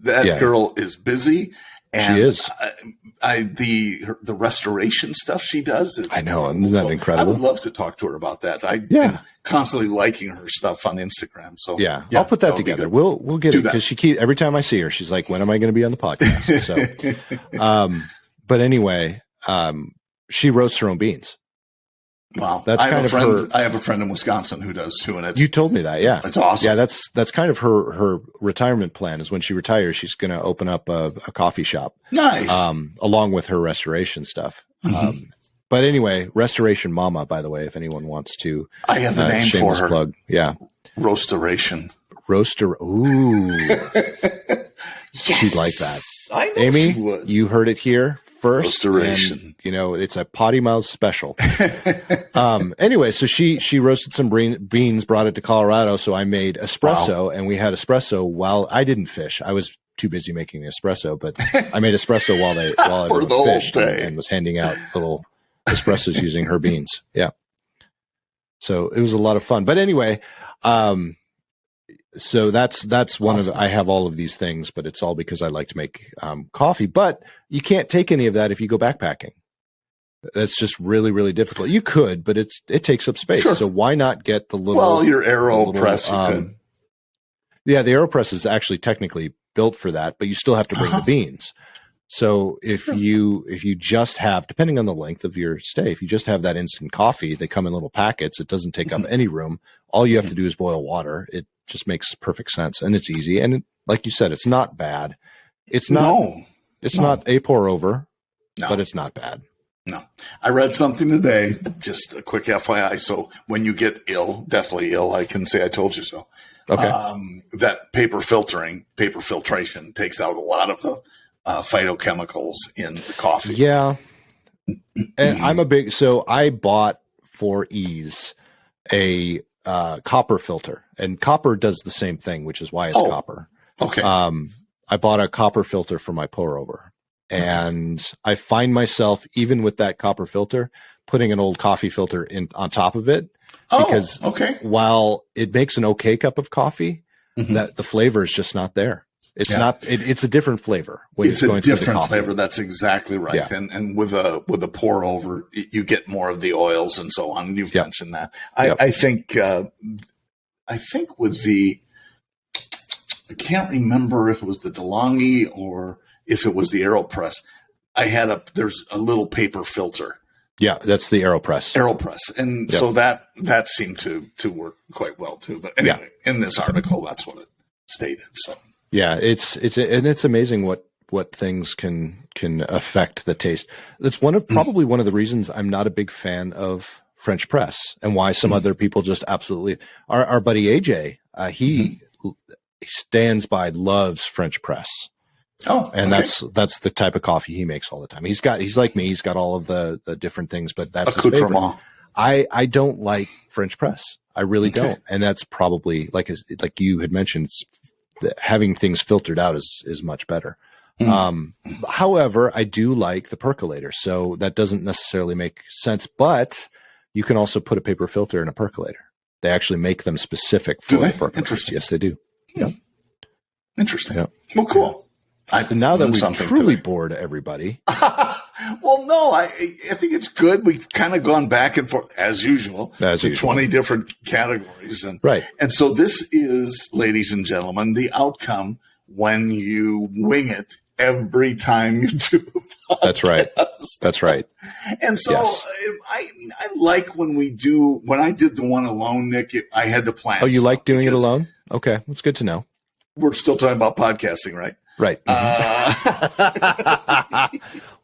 that girl is busy. And she is. The restoration stuff she does. I know. Isn't that incredible? I would love to talk to her about that. I'm constantly liking her stuff on Instagram. So I'll put that together. We'll get it, because every time I see her, she's like, "When am I going to be on the podcast?" So, but anyway, she roasts her own beans. Wow, that's I have a friend in Wisconsin who does too, and you told me that. Yeah, it's awesome. Yeah, that's kind of her retirement plan. Is when she retires, she's going to open up a coffee shop. Nice. Along with her restoration stuff. But anyway, Restoration Mama, by the way, if anyone wants to, I have the name for her. Plug. Yeah, Roasteration. Ooh, yes. She'd like that. I know Amy, she would. You heard it here first. Restoration. And, it's a PoddiMouths special. Anyway, so she roasted some beans, brought it to Colorado. So I made espresso, and we had espresso while I didn't fish. I was too busy making the espresso, but I made espresso while I fished and was handing out little espressos using her beans. Yeah. So it was a lot of fun. But anyway, so that's one of I have all of these things, but it's all because I like to make coffee. But you can't take any of that if you go backpacking. That's just really, really difficult. You could, but it takes up space. Sure. So why not get the little? Well, your AeroPress. Yeah, the AeroPress is actually technically built for that, but you still have to bring the beans. So if you just have, depending on the length of your stay, if you just have that instant coffee, they come in little packets. It doesn't take up any room. All you have to do is boil water. It just makes perfect sense, and it's easy. And like you said, it's not bad. It's not a pour over, but it's not bad. No, I read something today, just a quick FYI. So when you get deathly ill, I can say I told you so. Okay. That paper filtration takes out a lot of the phytochemicals in the coffee. Yeah. And so I bought for ease a copper filter, and copper does the same thing, which is why it's copper. Okay. I bought a copper filter for my pour over, and I find myself, even with that copper filter, putting an old coffee filter on top of it. Because while it makes an okay cup of coffee, that the flavor is just not there. It's not. It's a different flavor. When it's a different flavor. That's exactly right. Yeah. And with a pour over, you get more of the oils and so on. And you've mentioned that. I think with I can't remember if it was the DeLonghi or if it was the AeroPress. There's a little paper filter. Yeah, that's the AeroPress. And so that seemed to work quite well too. But anyway, in this article, that's what it stated. So yeah, it's amazing what things can affect the taste. That's probably one of the reasons I'm not a big fan of French press, and why some other people just absolutely. Our buddy AJ, he stands by, loves French press. Oh, and okay. that's the type of coffee he makes all the time. He's like me. He's got all of the different things, but that's his favorite. I don't like French press. I really don't. And that's probably like you had mentioned, having things filtered out is much better. However, I do like the percolator. So that doesn't necessarily make sense, but you can also put a paper filter in a percolator. They actually make them specific for the percolators. Yes, they do. Yeah. Interesting. Yeah. Well, cool. So now that we've truly bored everybody. Well, no, I think it's good. We've kind of gone back and forth as usual. 20 different categories. And so this is, ladies and gentlemen, the outcome when you wing it every time you do a podcast. That's right. And so I like when I did the one alone, Nick, I had to plan. Oh, you like doing it alone? Okay. That's good to know. We're still talking about podcasting, right? Right.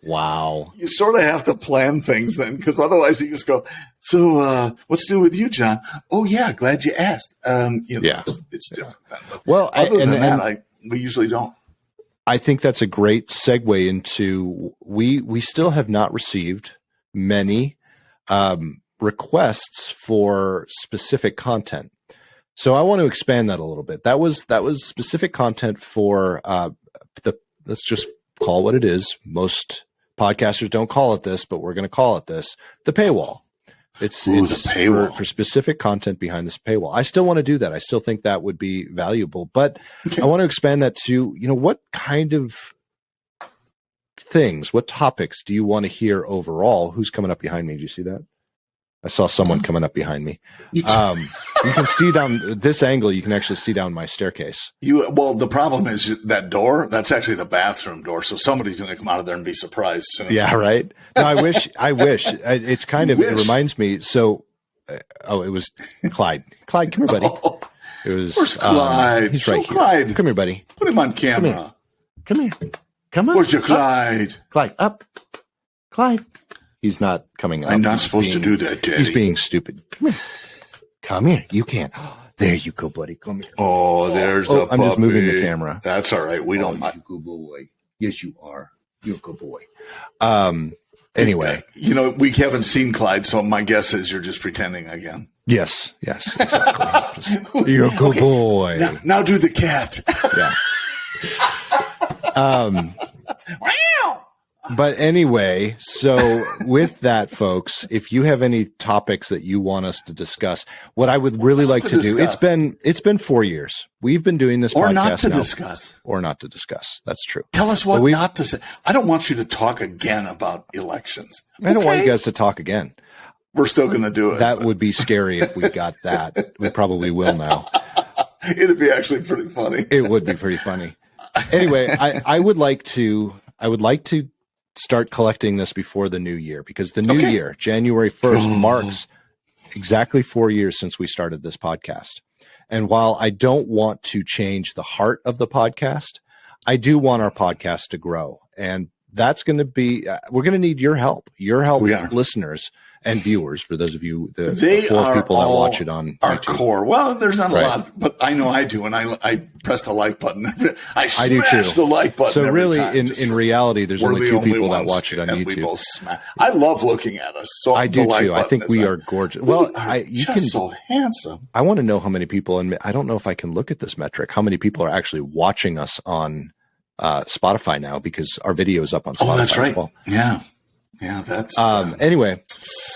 Wow. You sort of have to plan things then, because otherwise you just go, so what's new with you, John? Oh, yeah, glad you asked. It's different. Well, other than that, we usually don't. I think that's a great segue into, we still have not received many requests for specific content. So I want to expand that a little bit. That was specific content for let's just call it what it is. Most podcasters don't call it this, but we're going to call it this: the paywall. It's the paywall. For specific content behind this paywall. I still want to do that. I still think that would be valuable, but I want to expand that to, what kind of things, what topics do you want to hear overall? Who's coming up behind me? Did you see that? I saw someone coming up behind me. You can see down this angle. You can actually see down my staircase. Well, the problem is that door. That's actually the bathroom door. So somebody's going to come out of there and be surprised soon. Yeah, right. No, I wish. It's kind of. It reminds me. So, it was Clyde. Clyde, come here, buddy. It was. Where's Clyde? He's right here. Clyde. Come here, buddy. Put him on camera. Come here. Come on. Where's your Clyde? Up. Clyde, up. Clyde. He's not coming up. I'm not supposed to do that, Daddy. He's being stupid. Come here. Come here. You can't. There you go, buddy. Come here. Oh, there's the puppy. I'm just moving the camera. That's all right. We don't mind. You good boy. Yes, you are. You're a good boy. Anyway. We haven't seen Clyde, so my guess is you're just pretending again. Yes, exactly. You're a good boy. Now do the cat. Yeah. But anyway, so with that, folks, if you have any topics that you want us to discuss, what I would really like to do, it's been 4 years. We've been doing this podcast or not to discuss. That's true. Tell us what not to say. I don't want you to talk again about elections. I don't want you guys to talk again. We're still going to do it. That would be scary if we got that. We probably will now. It'd be actually pretty funny. It would be pretty funny. Anyway, I would like to start collecting this before the new year, because the new year, January 1st, marks exactly 4 years since we started this podcast. And while I don't want to change the heart of the podcast, I do want our podcast to grow. And that's going to be, we're going to need your help, listeners and viewers, for those of you, the 4 people that watch it on our YouTube. Core. Well, there's not a lot, but I know I do, and I press the like button. I do too. The like button. So really, in reality, there's only 2 people that watch it on YouTube. We both I love looking at us. So I do too. I think we are gorgeous. Well, you can so handsome. I want to know how many people, and I don't know if I can look at this metric, how many people are actually watching us on Spotify now, because our video is up on Spotify. Oh, that's right. As well. Yeah, that's anyway,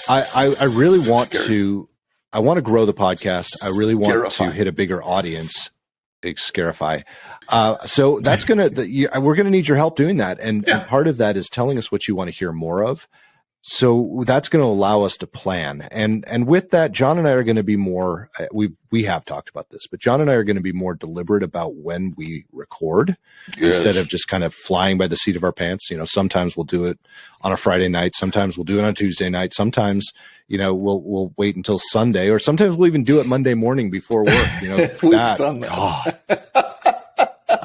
I really want to grow the podcast. I really want to hit a bigger audience. Scarify. So that's we're gonna need your help doing that, and part of that is telling us what you want to hear more of. So that's going to allow us to plan. And with that, John and I are going to be more, we have talked about this, but John and I are going to be more deliberate about when we record instead of just kind of flying by the seat of our pants. Sometimes we'll do it on a Friday night. Sometimes we'll do it on a Tuesday night. Sometimes, we'll wait until Sunday, or sometimes we'll even do it Monday morning before work.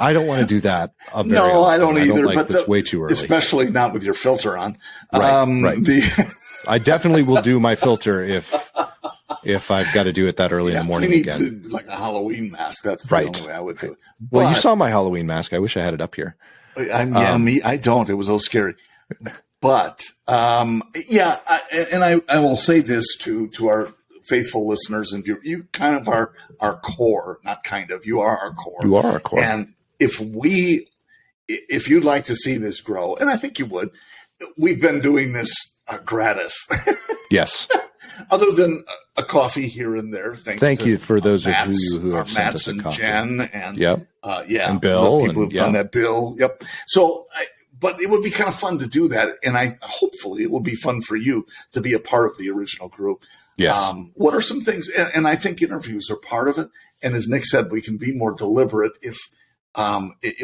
I don't want to do that. No, I don't either. Like but this way too early, especially not with your filter on. Right. I definitely will do my filter if I've got to do it that early in the morning again. Like a Halloween mask. That's the only way I would do it. Well, you saw my Halloween mask. I wish I had it up here. I don't. It was a little scary. But I will say this to our faithful listeners and viewers. You kind of are our core, not kind of. You are our core. You are our core. And if you'd like to see this grow, and I think you would, we've been doing this gratis. Yes. Other than a coffee here and there. Thank you for those of you who have sent Matt's us a and coffee. Jen and and Bill. People who've done that. Bill. Yep. So, but it would be kind of fun to do that, and hopefully it will be fun for you to be a part of the original group. Yes. What are some things? And I think interviews are part of it. And as Nick said, we can be more deliberate if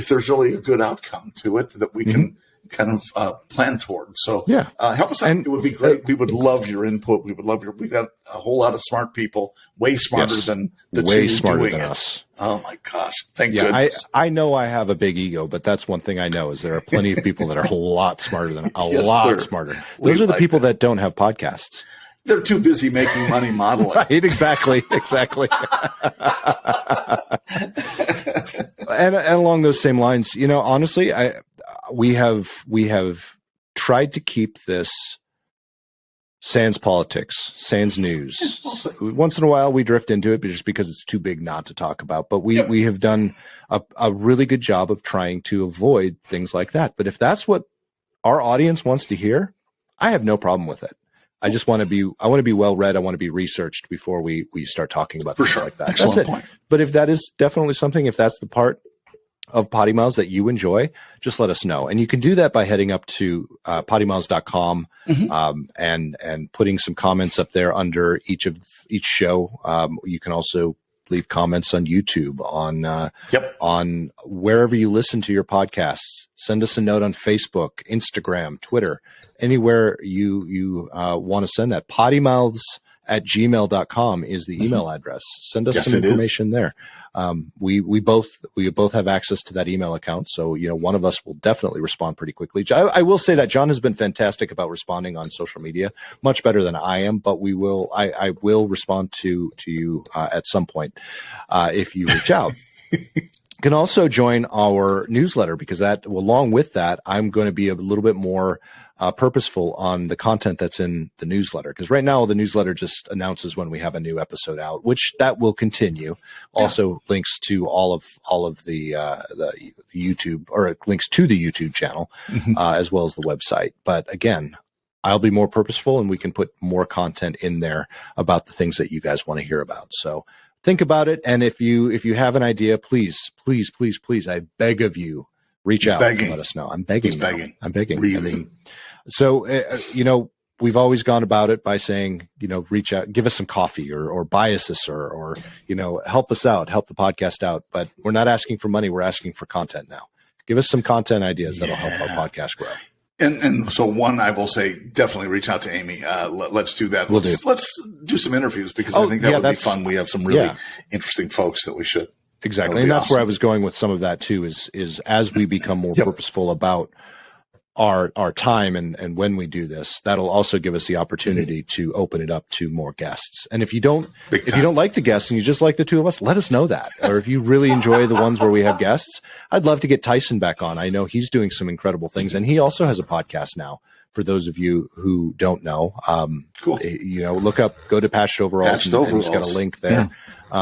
there's really a good outcome to it that we can kind of plan toward. So help us out. And it would be great. We would love your input. We've got a whole lot of smart people, way smarter than the two doing it. Us. Oh my gosh. Thank goodness. I know I have a big ego, but that's one thing I know is there are plenty of people that are a lot smarter than smarter. Those are the people that don't have podcasts. They're too busy making money modeling. Right, exactly. and along those same lines, honestly, we have tried to keep this sans politics, sans news. Once in a while we drift into it, but just because it's too big not to talk about. But we have done a really good job of trying to avoid things like that. But if that's what our audience wants to hear, I have no problem with it. I just want to be well read. I want to be researched before we start talking about things like that. Excellent that's it. Point. But if that is definitely something, if that's the part of PoddiMouths that you enjoy, just let us know. And you can do that by heading up to PoddiMouths.com and putting some comments up there under each show. You can also leave comments on YouTube, on wherever you listen to your podcasts. Send us a note on Facebook, Instagram, Twitter, anywhere you want to send that. PoddiMouths@gmail.com is the email address. Send us some information there. We both have access to that email account. So, one of us will definitely respond pretty quickly. I will say that John has been fantastic about responding on social media, much better than I am, but I will respond to you at some point if you reach out. You can also join our newsletter because along with that, I'm going to be a little bit more purposeful on the content that's in the newsletter. Because right now the newsletter just announces when we have a new episode out, which that will continue. Also links to all of the YouTube, or links to the YouTube channel, as well as the website. But again, I'll be more purposeful and we can put more content in there about the things that you guys want to hear about. So think about it. And if you have an idea, please, I beg of you, reach out and let us know. I'm begging. I'm begging. Really? So, we've always gone about it by saying, reach out, give us some coffee or buy us this or help us out, help the podcast out. But we're not asking for money. We're asking for content now. Give us some content ideas that'll help our podcast grow. And so one, I will say, definitely reach out to Amy. Let's do that. Let's do some interviews because I think that would be fun. We have some really interesting folks that we should. Exactly. And that's where I was going with some of that too, is as we become more purposeful about our time and when we do this, that'll also give us the opportunity to open it up to more guests. And if you don't like the guests and you just like the two of us, let us know that. Or if you really enjoy the ones where we have guests, I'd love to get Tyson back on. I know he's doing some incredible things, and he also has a podcast now. For those of you who don't know, cool. Go to Patched Overalls, and he's got a link there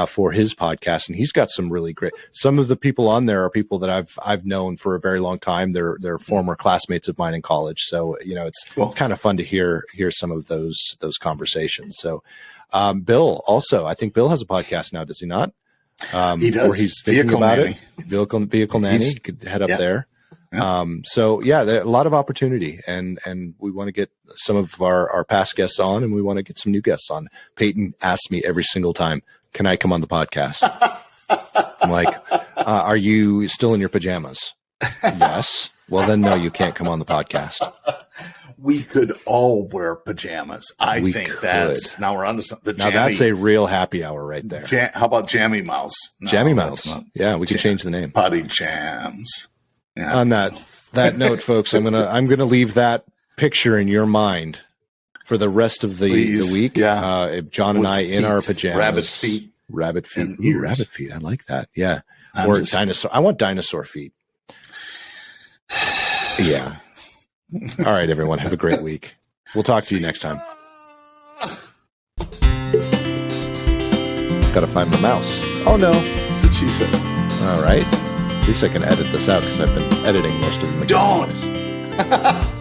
for his podcast, and he's got some really great. Some of the people on there are people that I've known for a very long time. They're former classmates of mine in college, so it's kind of fun to hear some of those conversations. So, Bill also, I think Bill has a podcast now, does he not? He does. Or he's thinking about it. Vehicle Nanny. You could head up there. A lot of opportunity, and we want to get some of our past guests on, and we want to get some new guests on. Peyton asks me every single time, can I come on the podcast? I'm like, are you still in your pajamas? Yes. Well, then no, you can't come on the podcast. We could all wear pajamas. We think could. that's now we're on to something. Now that's a real happy hour right there. How about Jammy Mouths? No, Jammy that's Mouths. not- Yeah, we could change the name. Potty Jams. Yeah. On that note, folks, I'm gonna leave that picture in your mind for the rest of the week. Yeah. If John and I in our pajamas, rabbit feet. Ooh, ears. rabbit feet. I like that. Yeah. I'm Dinosaur. I want dinosaur feet. Yeah. All right, everyone. Have a great week. We'll talk to you next time. Gotta find the mouse. Oh no. That's what she said. All right. At least I can edit this out because I've been editing most of the Don't.